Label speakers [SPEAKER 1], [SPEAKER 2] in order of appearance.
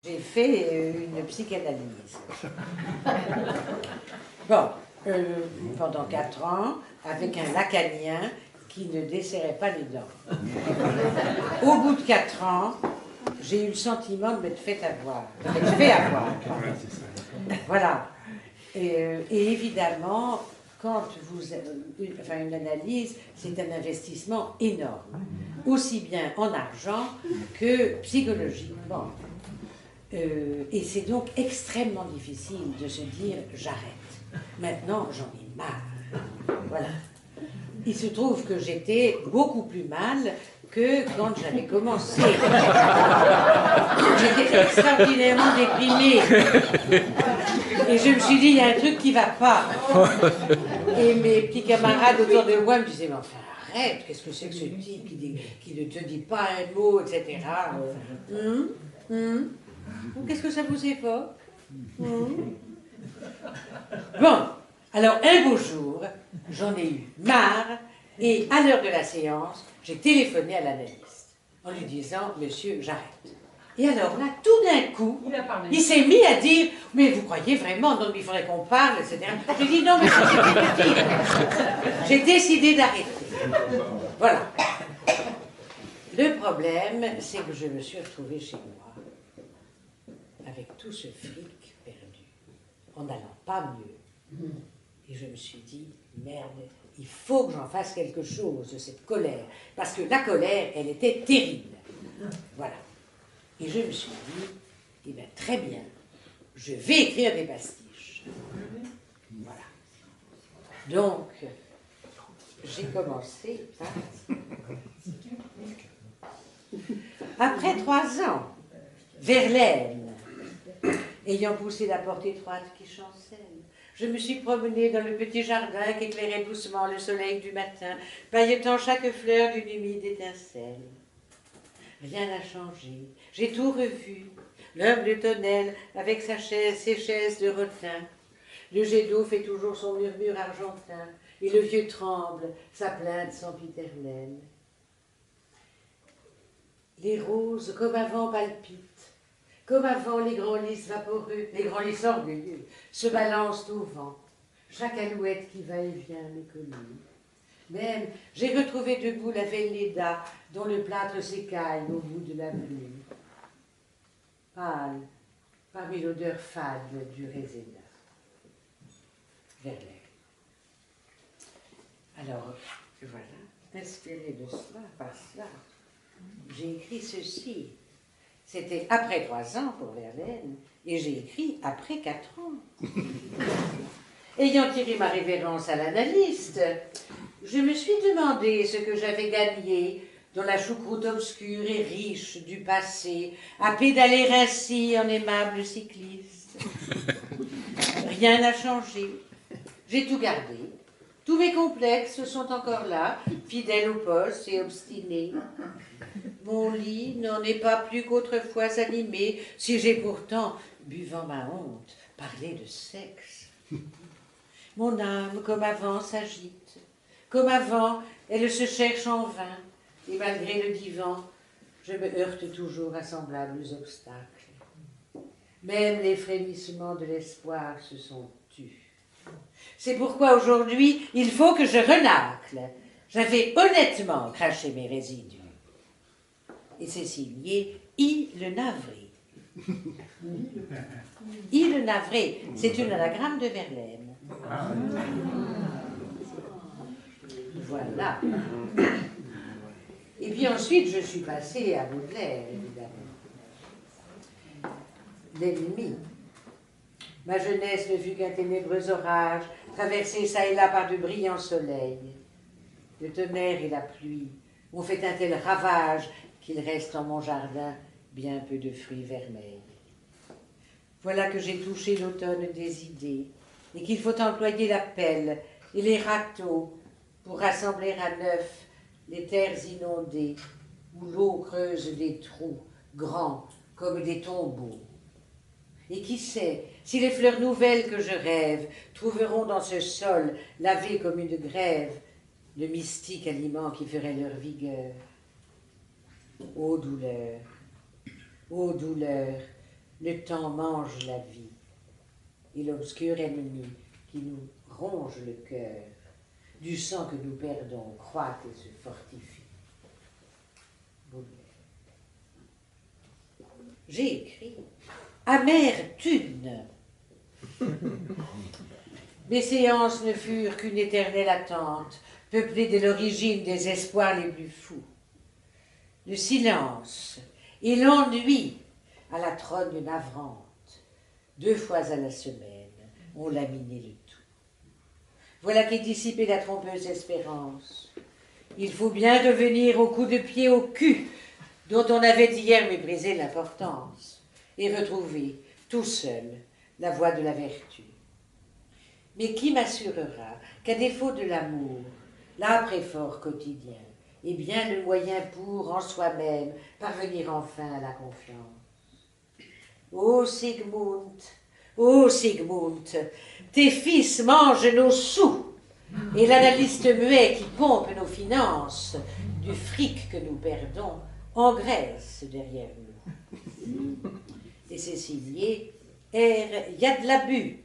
[SPEAKER 1] J'ai fait une psychanalyse. Bon, pendant 4 ans, avec un lacanien qui ne desserrait pas les dents. Au bout de 4 ans, j'ai eu le sentiment de m'être fait avoir. De m'être fait avoir. Voilà. Et évidemment, quand une analyse, c'est un investissement énorme, aussi bien en argent que psychologiquement. Et c'est donc extrêmement difficile de se dire j'arrête. Maintenant, j'en ai marre. Voilà. Il se trouve que j'étais beaucoup plus mal que quand j'avais commencé. J'étais extraordinairement déprimée. Et je me suis dit, il y a un truc qui ne va pas. Et mes petits camarades autour de moi me disaient, mais enfin, arrête, qu'est-ce que c'est que ce type qui ne te dit pas un mot, etc. Qu'est-ce que ça vous évoque? Bon, alors un beau jour, j'en ai eu marre, et à l'heure de la séance, j'ai téléphoné à l'analyste en lui disant, monsieur, j'arrête. Et alors là, tout d'un coup, il s'est mis à dire, mais vous croyez vraiment, non, mais il faudrait qu'on parle, etc. J'ai dit, non, mais c'est petit. J'ai décidé d'arrêter. Voilà. Le problème, c'est que je me suis retrouvée chez moi, avec tout ce fric perdu, en n'allant pas mieux. Et je me suis dit, merde, il faut que j'en fasse quelque chose de cette colère. Parce que la colère, elle était terrible. Voilà. Et je me suis dit, eh bien, très bien, je vais écrire des pastiches. Voilà. Donc, j'ai commencé par... Après 3 ans, Verlaine, ayant poussé la porte étroite qui chancelle, je me suis promenée dans le petit jardin qu'éclairait doucement le soleil du matin, pailletant chaque fleur d'une humide étincelle. Rien n'a changé, j'ai tout revu. L'humble tonnelle avec ses chaises de rotin. Le jet d'eau fait toujours son murmure argentin, et le vieux tremble, sa plainte sempiternelle. Les roses, comme avant, palpitent. Comme avant, les grands lys vaporeux, les grands lys orgueilleux, se balancent au vent. Chaque alouette qui va et vient méconnue. Même, j'ai retrouvé debout la Velleda, dont le plâtre s'écaille au bout de l'avenue. Pâle, parmi l'odeur fade du réséda. Verlaine. Alors, voilà, inspiré de cela, par cela, j'ai écrit ceci. C'était après 3 ans pour Verlaine, et j'ai écrit après 4 ans. Ayant tiré ma révérence à l'analyste, je me suis demandé ce que j'avais gagné dans la choucroute obscure et riche du passé, à pédaler ainsi en aimable cycliste. Rien n'a changé. J'ai tout gardé. Tous mes complexes sont encore là, fidèles au poste et obstinés. Mon lit n'en est pas plus qu'autrefois animé, si j'ai pourtant, buvant ma honte, parlé de sexe. Mon âme, comme avant, s'agite. Comme avant, elle se cherche en vain, et malgré le divan, je me heurte toujours à semblables obstacles. Même les frémissements de l'espoir se sont tus. C'est pourquoi aujourd'hui, il faut que je renacle. J'avais honnêtement craché mes résidus. Et c'est signé I le navré. I le navré, c'est une anagramme de Verlaine. Voilà. Et puis ensuite, je suis passée à Baudelaire, évidemment. L'ennemi. Ma jeunesse ne fut qu'un ténébreux orage, traversé çà et là par de brillants soleils. Le tonnerre et la pluie ont fait un tel ravage qu'il reste en mon jardin bien peu de fruits vermeils. Voilà que j'ai touché l'automne des idées, et qu'il faut employer la pelle et les râteaux pour rassembler à neuf les terres inondées, où l'eau creuse des trous grands comme des tombeaux. Et qui sait si les fleurs nouvelles que je rêve trouveront dans ce sol, lavé comme une grève, le mystique aliment qui ferait leur vigueur. Ô douleur, le temps mange la vie, et l'obscur ennemi qui nous ronge le cœur, du sang que nous perdons, croît et se fortifie. Baudelaire. J'ai écrit amertume. Mes séances ne furent qu'une éternelle attente, peuplée de l'origine des espoirs les plus fous. Le silence et l'ennui à la trogne navrante, 2 fois à la semaine, ont laminé le tout. Voilà qui dissipait la trompeuse espérance. Il faut bien revenir au coup de pied au cul, dont on avait hier méprisé l'importance, et retrouver, tout seul, la voie de la vertu. Mais qui m'assurera qu'à défaut de l'amour, l'après-fort quotidien est bien le moyen pour, en soi-même, parvenir enfin à la confiance? Ô Sigmund, tes fils mangent nos sous, et l'analyste muet qui pompe nos finances, du fric que nous perdons, engraisse derrière nous. Et c'est signé R. y a de l'abus.